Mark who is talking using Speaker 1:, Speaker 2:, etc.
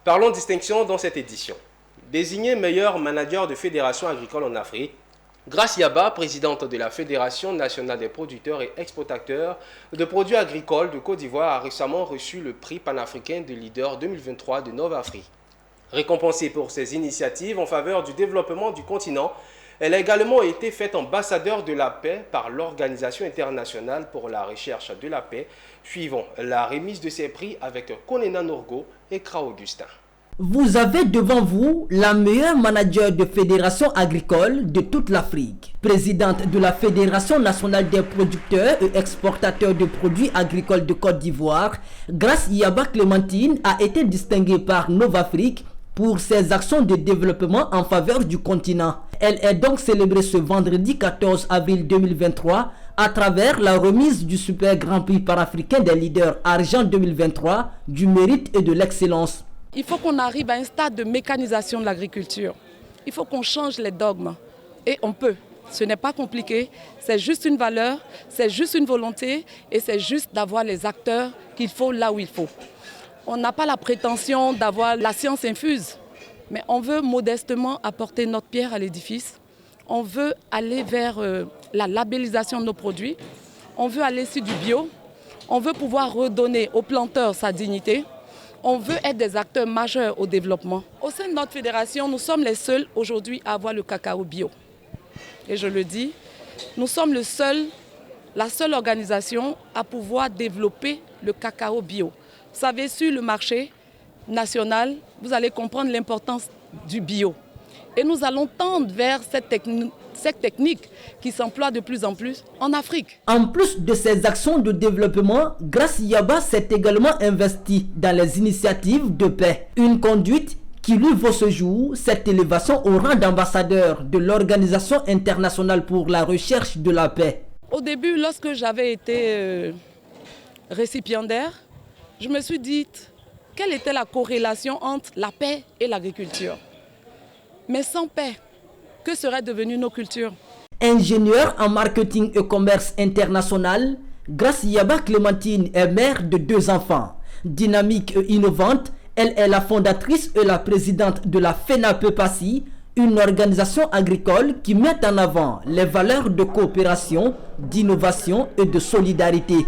Speaker 1: Parlons distinction dans cette édition. Désigné meilleur manager de fédération agricole en Afrique, Grace Yaba, présidente de la Fédération nationale des producteurs et exportateurs de produits agricoles de Côte d'Ivoire, a récemment reçu le prix panafricain de leader 2023 de Nova Afrique. Récompensée pour ses initiatives en faveur du développement du continent, elle a également été faite ambassadeur de la paix par l'Organisation internationale pour la recherche de la paix, suivant la remise de ces prix avec Konena Norgo et Kra Augustin.
Speaker 2: Vous avez devant vous la meilleure manager de fédération agricole de toute l'Afrique. Présidente de la Fédération nationale des producteurs et exportateurs de produits agricoles de Côte d'Ivoire, Grace Yaba Clémentine a été distinguée par Nova Afrique pour ses actions de développement en faveur du continent. Elle est donc célébrée ce vendredi 14 avril 2023 à travers la remise du Super Grand Prix panafricain des leaders Argent 2023 du mérite et de l'excellence.
Speaker 3: Il faut qu'on arrive à un stade de mécanisation de l'agriculture. Il faut qu'on change les dogmes. Et on peut. Ce n'est pas compliqué. C'est juste une valeur, c'est juste une volonté et c'est juste d'avoir les acteurs qu'il faut là où il faut. On n'a pas la prétention d'avoir la science infuse, mais on veut modestement apporter notre pierre à l'édifice. On veut aller vers la labellisation de nos produits. On veut aller sur du bio. On veut pouvoir redonner aux planteurs sa dignité. On veut être des acteurs majeurs au développement. Au sein de notre fédération, nous sommes les seuls aujourd'hui à avoir le cacao bio. Et je le dis, nous sommes la seule organisation à pouvoir développer le cacao bio. Vous savez, sur le marché national, vous allez comprendre l'importance du bio. Et nous allons tendre vers cette technique qui s'emploie de plus en plus en Afrique.
Speaker 2: En plus de ces actions de développement, Grace Yaba s'est également investie dans les initiatives de paix. Une conduite qui lui vaut ce jour cette élévation au rang d'ambassadeur de l'Organisation internationale pour la recherche de la paix.
Speaker 3: Au début, lorsque j'avais été récipiendaire, je me suis dit quelle était la corrélation entre la paix et l'agriculture. Mais sans paix, que seraient devenues nos cultures?
Speaker 2: Ingénieure en marketing et commerce international, Grace Yaba Clémentine est mère de 2 enfants. Dynamique et innovante, elle est la fondatrice et la présidente de la FENAPE-PASI, une organisation agricole qui met en avant les valeurs de coopération, d'innovation et de solidarité.